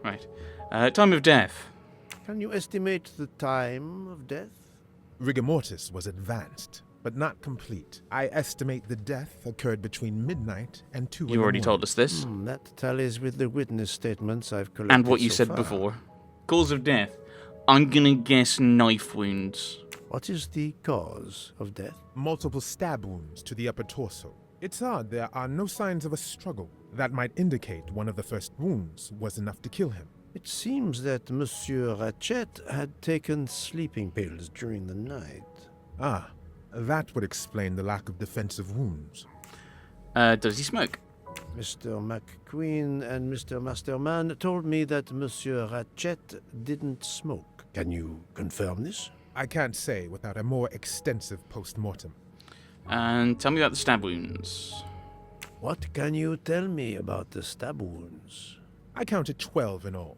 Right. Time of death. Can you estimate the time of death? Rigor mortis was advanced, but not complete. I estimate the death occurred between midnight and 2 in the You already morning. told us this. That tallies with the witness statements I've collected And what you so said far. before. Cause of death. I'm gonna guess knife wounds. What is the cause of death? Multiple stab wounds to the upper torso. It's odd there are no signs of a struggle. That might indicate one of the first wounds was enough to kill him. It seems that Monsieur Ratchet had taken sleeping pills during the night. Ah, that would explain the lack of defensive wounds. Does he smoke? Mr. McQueen and Mr. Masterman told me that Monsieur Ratchet didn't smoke. Can you confirm this? I can't say without a more extensive post-mortem. And tell me about the stab wounds. What can you tell me about the stab wounds? I counted 12 in all.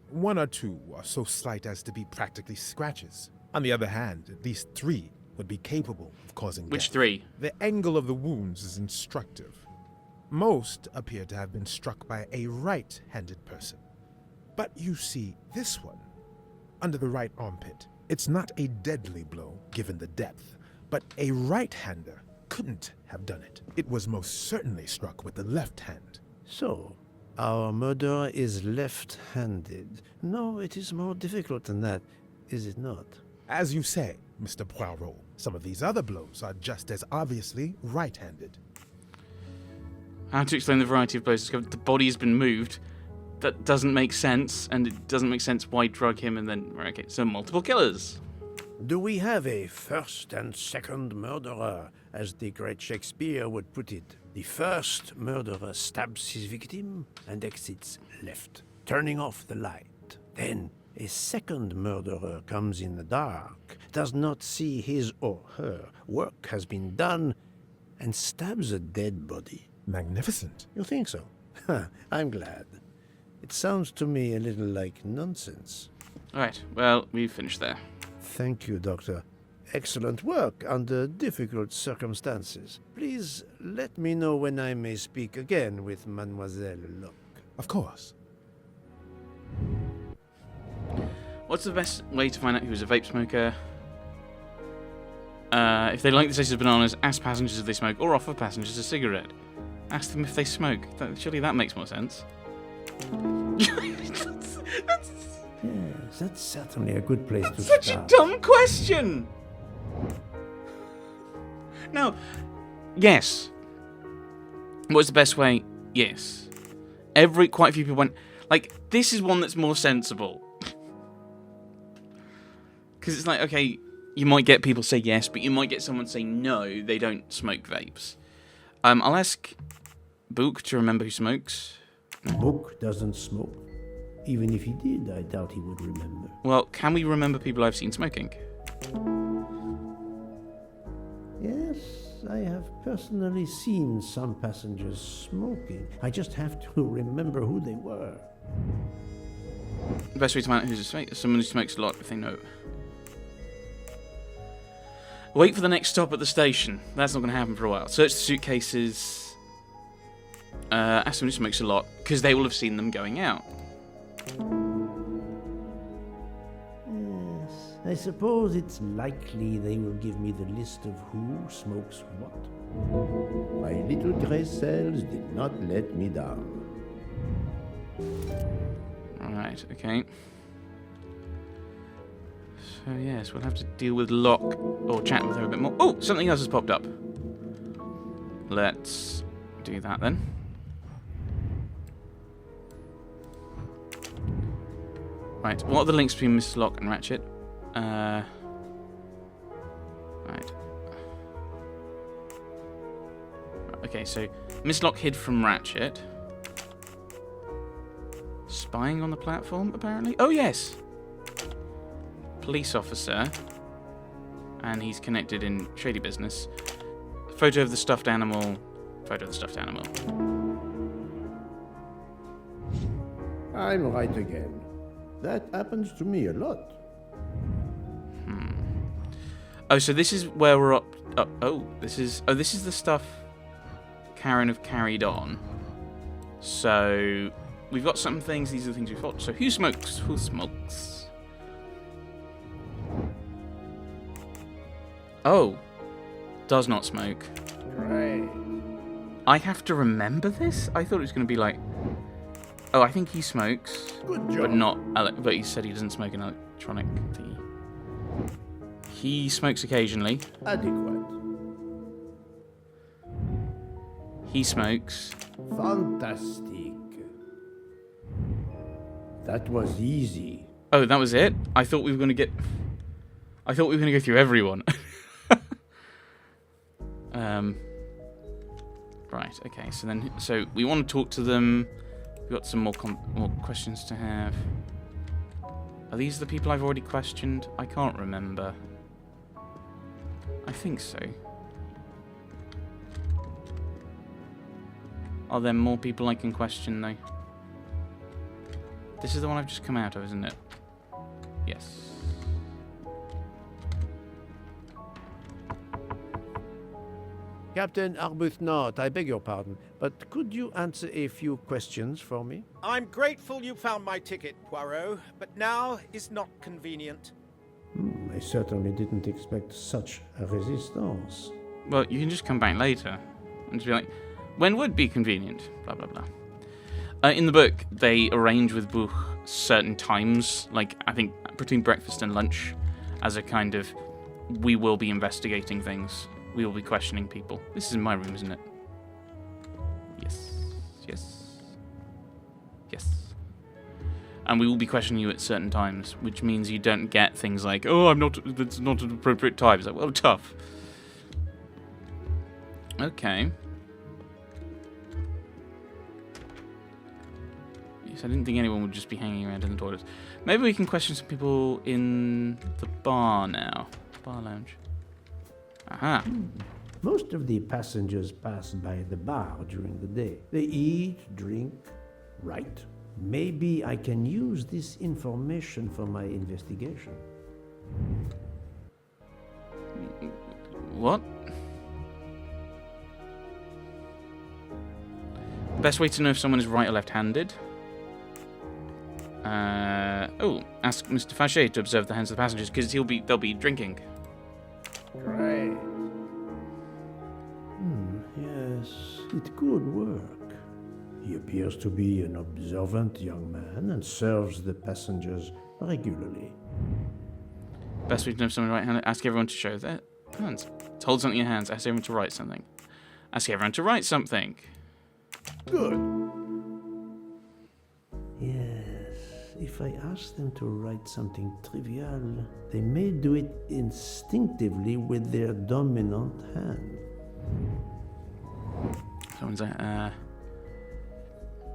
1 or 2 are so slight as to be practically scratches. On the other hand, at least 3 would be capable of causing Which death. 3? The angle of the wounds is instructive. Most appear to have been struck by a right-handed person. But you see, this one, under the right armpit, it's not a deadly blow, given the depth, but a right-hander couldn't have done it. It was most certainly struck with the left hand. So, our murderer is left-handed. No, it is more difficult than that, is it not? As you say, Mr. Poirot, some of these other blows are just as obviously right-handed. How to explain the variety of blows discovered? The body has been moved. That doesn't make sense, and it doesn't make sense why drug him and then... Okay, so multiple killers. Do we have a first and second murderer, as the great Shakespeare would put it? The first murderer stabs his victim and exits left, turning off the light. Then a second murderer comes in the dark, does not see his or her work has been done, and stabs a dead body. Magnificent. You think so? I'm glad. It sounds to me a little like nonsense. Alright, well, we've finished there. Thank you, Doctor. Excellent work under difficult circumstances. Please let me know when I may speak again with Mademoiselle Locke. Of course. What's the best way to find out who's a vape smoker? If they like the taste of bananas, ask passengers if they smoke, or offer passengers a cigarette. Ask them if they smoke. Surely that makes more sense. Yes, that's certainly a good place to Such start. a dumb question! No. Yes. What's the best way? Yes. Quite a few people went, like, this is one that's more sensible. Because it's like, okay, you might get people say yes, but you might get someone say no, they don't smoke vapes. I'll ask Book to remember who smokes. Book doesn't smoke. Even if he did, I doubt he would remember. Well, can we remember people I've seen smoking? Yes, I have personally seen some passengers smoking. I just have to remember who they were. The best way to find out who's a smoker, someone who smokes a lot if they know. Wait for the next stop at the station. That's not going to happen for a while. Search the suitcases. Ask someone who smokes a lot, because they will have seen them going out. Yes, I suppose it's likely they will give me the list of who smokes what. My little gray cells did not let me down. Alright, okay. So yes, we'll have to deal with Locke, or chat with her a bit more. Oh, something else has popped up. Let's do that then. Right, what are the links between Mrs. Locke and Ratchet? Right. Okay, so Miss Locke hid from Ratchet. Spying on the platform, apparently? Oh, yes! Police officer. And he's connected in shady business. Photo of the stuffed animal. Photo of the stuffed animal. I'm right again. That happens to me a lot. Oh, so this is where we're up. This is the stuff Karen have carried on. So we've got some things. These are the things we've got. So who smokes? Who smokes? Oh, does not smoke. Right. I have to remember this? I thought it was going to be like... Oh, I think he smokes. Good job. But not... But he said he doesn't smoke an electronic thingy. He smokes occasionally. Adequate. He smokes. Fantastic. That was easy. Oh, that was it? I thought we were going to get... I thought we were going to go through everyone. Right, okay, so we want to talk to them. We've got some more questions to have. Are these the people I've already questioned? I can't remember. I think so. Are there more people I can question, though? This is the one I've just come out of, isn't it? Yes. Captain Arbuthnot, I beg your pardon, but could you answer a few questions for me? I'm grateful you found my ticket, Poirot, but now is not convenient. I certainly didn't expect such a resistance. Well, you can just come back later and just be like, when would be convenient? Blah, blah, blah. In the book, they arrange with Buch certain times, like, I think, between breakfast and lunch, as a kind of, we will be investigating things. We will be questioning people. This is in my room, isn't it? Yes. Yes. Yes. And we will be questioning you at certain times, which means you don't get things like, oh, that's not an appropriate time. It's like, well, tough. Okay. Yes, I didn't think anyone would just be hanging around in the toilets. Maybe we can question some people in the bar now. Bar lounge. Aha. Most of the passengers pass by the bar during the day. They eat, drink, write. Maybe I can use this information for my investigation. What? Best way to know if someone is right or left-handed? Ask Mr. Fachet to observe the hands of the passengers, because they'll be drinking. Right. Yes, it could work. He appears to be an observant young man and serves the passengers regularly. Best way to know if someone is right-handed, ask everyone to show their hands. Hold something in your hands, ask everyone to write something. Ask everyone to write something. Good. Yes, if I ask them to write something trivial, they may do it instinctively with their dominant hand. Someone's like,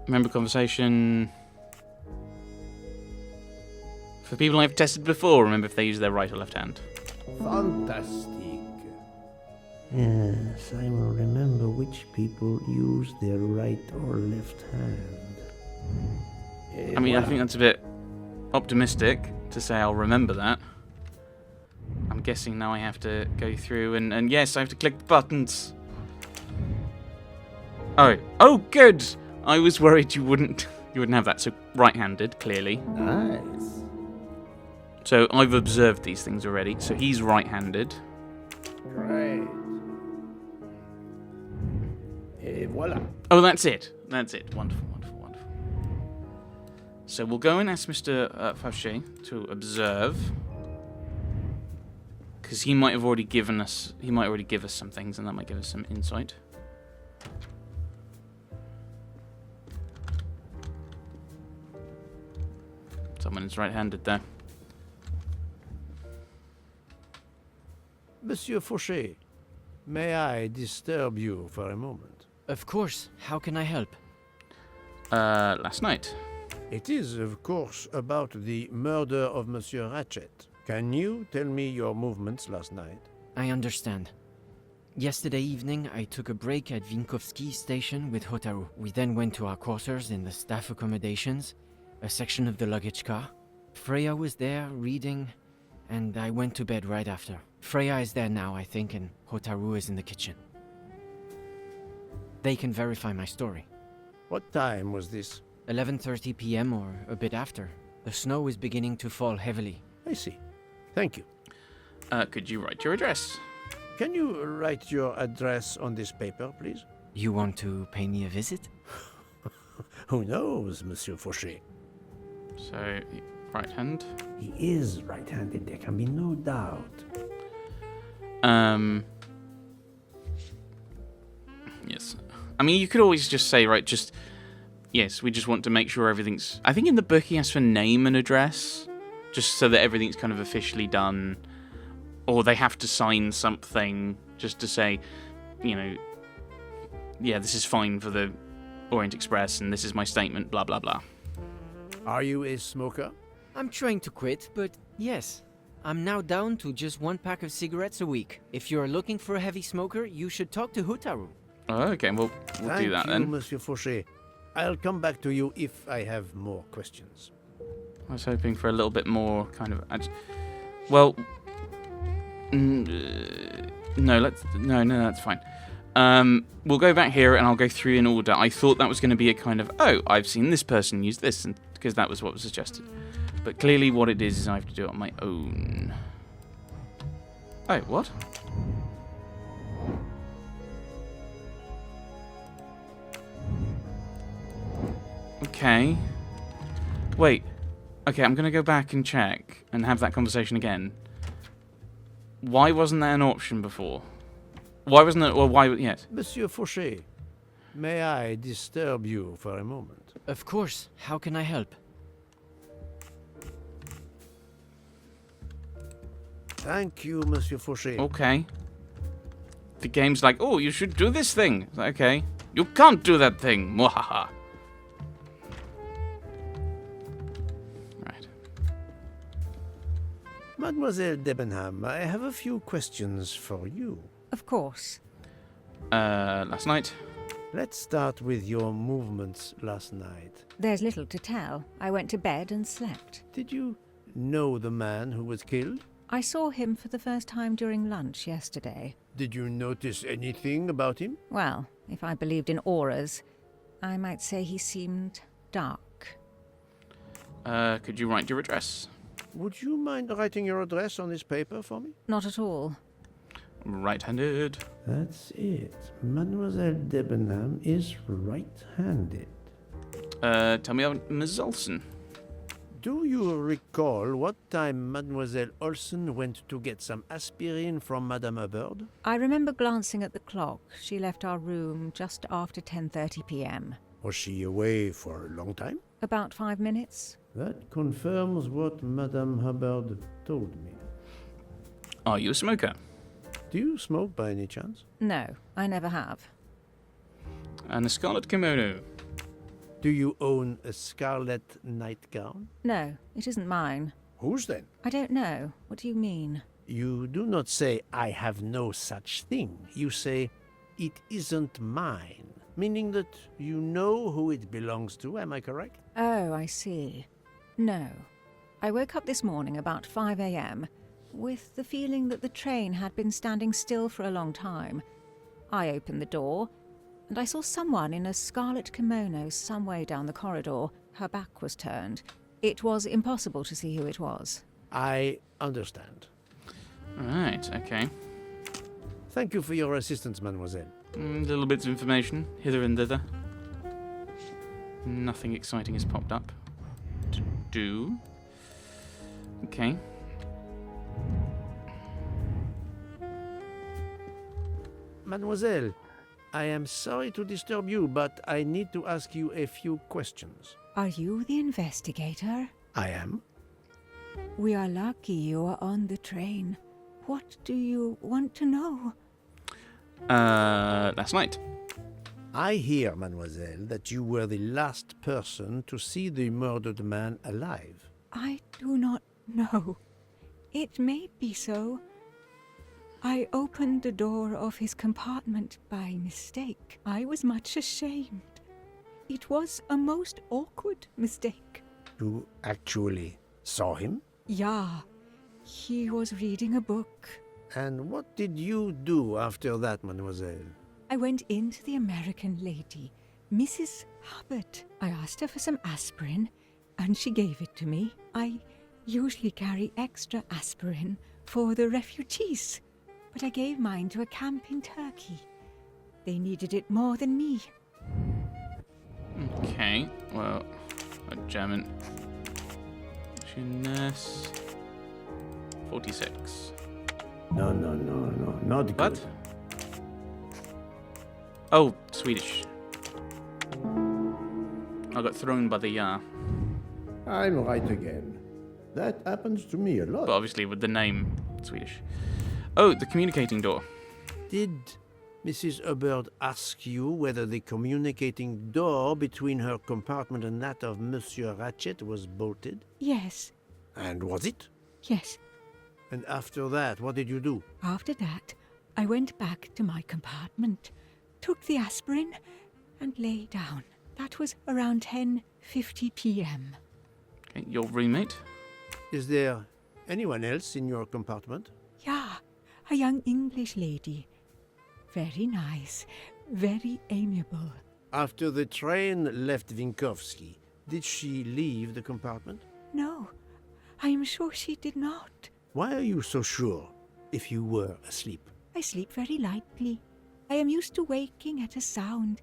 remember conversation. For people I've tested before, remember if they use their right or left hand. Fantastic. Yes, I will remember which people use their right or left hand. I mean, I think that's a bit optimistic to say I'll remember that. I'm guessing now I have to go through and yes, I have to click the buttons. Oh, good! I was worried you wouldn't have that. So right-handed, clearly. Nice. So I've observed these things already. So he's right-handed. Right. Et voila. Oh, that's it. That's it. Wonderful, wonderful, wonderful. So we'll go and ask Mr. Fauché to observe. Because he might have already given us... He might already give us some things, and that might give us some insight. Someone is right-handed there. Monsieur Fauché, may I disturb you for a moment? Of course. How can I help? Last night. It is, of course, about the murder of Monsieur Ratchet. Can you tell me your movements last night? I understand. Yesterday evening, I took a break at Vinkovsky station with Hotaru. We then went to our quarters in the staff accommodations, a section of the luggage car. Freya was there, reading, and I went to bed right after. Freya is there now, I think, and Hotaru is in the kitchen. They can verify my story. What time was this? 11:30 p.m. or a bit after. The snow is beginning to fall heavily. I see. Thank you. Could you write your address? Can you write your address on this paper, please? You want to pay me a visit? Who knows, Monsieur Fauché? So, right hand. He is right-handed, there can be no doubt. Yes. I mean, you could always just say, right, just... Yes, we just want to make sure everything's... I think in the book he asks for name and address, just so that everything's kind of officially done. Or they have to sign something just to say, you know, yeah, this is fine for the Orient Express, and this is my statement, blah, blah, blah. Are you a smoker? I'm trying to quit, but yes. I'm now down to just 1 pack of cigarettes a week. If you're looking for a heavy smoker, you should talk to Hotaru. Oh, okay, well, we'll do that Thank you, then. Monsieur Fauché. I'll come back to you if I have more questions. I was hoping for a little bit more kind of... Well... no, that's fine. We'll go back here and I'll go through in order. I thought that was going to be a kind of, oh, I've seen this person use this, and because that was what was suggested. But clearly what it is I have to do it on my own. Oh, what? Okay. Wait. Okay, I'm going to go back and check and have that conversation again. Why wasn't that an option before? Why wasn't it... Well, why... Yes. Monsieur Fauché, may I disturb you for a moment? Of course. How can I help? Thank you, Monsieur Fauché. Okay. The game's like, oh, you should do this thing. It's like, okay. You can't do that thing. Mwahaha. Right. Mademoiselle Debenham, I have a few questions for you. Of course. Last night. Let's start with your movements last night. There's little to tell. I went to bed and slept. Did you know the man who was killed? I saw him for the first time during lunch yesterday. Did you notice anything about him? Well, if I believed in auras, I might say he seemed dark. Could you write your address? Would you mind writing your address on this paper for me? Not at all. Right-handed. That's it. Mademoiselle Debenham is right-handed. Tell me about Ms. Olsen. Do you recall what time Mademoiselle Olsen went to get some aspirin from Madame Hubbard? I remember glancing at the clock. She left our room just after 10:30 p.m. Was she away for a long time? About 5 minutes. That confirms what Madame Hubbard told me. Are you a smoker? Do you smoke by any chance? No, I never have. And a scarlet kimono. Do you own a scarlet nightgown? No, it isn't mine. Whose then? I don't know. What do you mean? You do not say, I have no such thing. You say, it isn't mine. Meaning that you know who it belongs to, am I correct? Oh, I see. No. I woke up this morning about 5 a.m. with the feeling that the train had been standing still for a long time. I opened the door, and I saw someone in a scarlet kimono some way down the corridor. Her back was turned. It was impossible to see who it was. I understand. Right, okay. Thank you for your assistance, mademoiselle. Little bits of information, hither and thither. Nothing exciting has popped up to do. Okay. Mademoiselle, I am sorry to disturb you, but I need to ask you a few questions. Are you the investigator? I am. We are lucky you are on the train. What do you want to know? Last night. I hear, mademoiselle, that you were the last person to see the murdered man alive. I do not know. It may be so. I opened the door of his compartment by mistake. I was much ashamed. It was a most awkward mistake. You actually saw him? Yeah, he was reading a book. And what did you do after that, mademoiselle? I went into the American lady, Mrs. Hubbard. I asked her for some aspirin, and she gave it to me. I usually carry extra aspirin for the refugees, but I gave mine to a camp in Turkey. They needed it more than me. Okay, well, a German. Nurse. 46. No, not good. What? Oh, Swedish. I got thrown by the I'm right again. That happens to me a lot. but obviously with the name Swedish. Oh, the communicating door. Did Mrs. Hubbard ask you whether the communicating door between her compartment and that of Monsieur Ratchet was bolted? Yes, And was it? yes. And after that, what did you do? After that, I went back to my compartment, took the aspirin, and lay down. That was around 10:50 p.m. Okay, your roommate. Is there anyone else in your compartment? Yeah, a young English lady. Very nice, very amiable. After the train left Vinkovsky, did she leave the compartment? No, I am sure she did not. Why are you so sure, if you were asleep? I sleep very lightly. I am used to waking at a sound.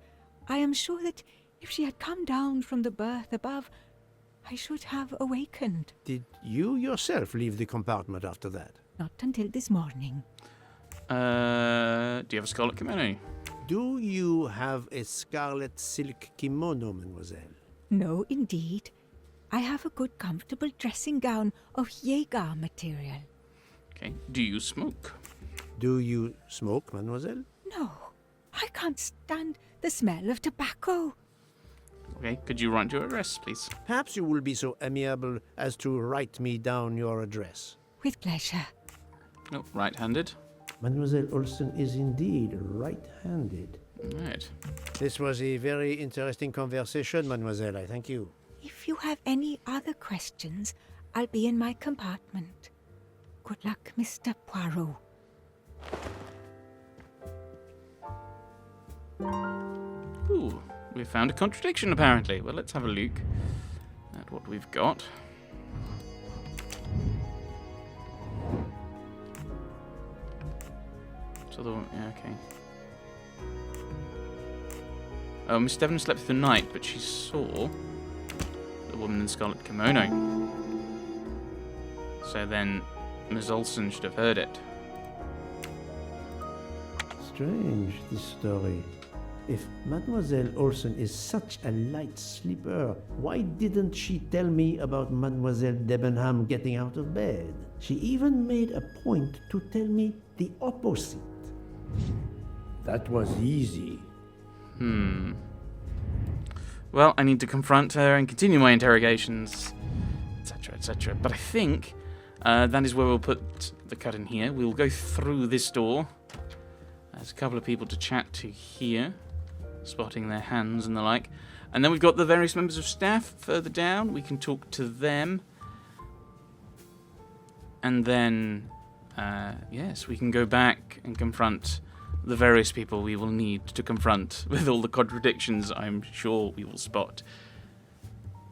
I am sure that if she had come down from the berth above, I should have awakened. Did you yourself leave the compartment after that? Not until this morning. Do you have a scarlet kimono? Do you have a scarlet silk kimono, mademoiselle? No, indeed. I have a good, comfortable dressing gown of Jaeger material. Okay. Do you smoke? Do you smoke, mademoiselle? No, I can't stand the smell of tobacco. Okay. Could you write your address, please? Perhaps you will be so amiable as to write me down your address. With pleasure. Oh, right-handed. Mademoiselle Olsen is indeed right-handed. Right. This was a very interesting conversation, mademoiselle. I thank you. If you have any other questions, I'll be in my compartment. Good luck, Mr. Poirot. Ooh, we found a contradiction apparently. Well, let's have a look at what we've got. So yeah, okay. Oh, Miss Devon slept through the night, but she saw the woman in the scarlet kimono. So then, Ms. Olsen should have heard it. Strange, this story. If Mademoiselle Olsen is such a light sleeper, why didn't she tell me about Mademoiselle Debenham getting out of bed? She even made a point to tell me the opposite. That was easy. Well, I need to confront her and continue my interrogations, etc., etc. But I think that is where we'll put the cut in here. We'll go through this door. There's a couple of people to chat to here, spotting their hands and the like. And then we've got the various members of staff further down. We can talk to them. And then, yes, we can go back and confront the various people we will need to confront with all the contradictions I'm sure we will spot.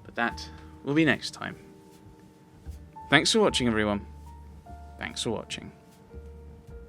But that will be next time. Thanks for watching, everyone. Thanks for watching.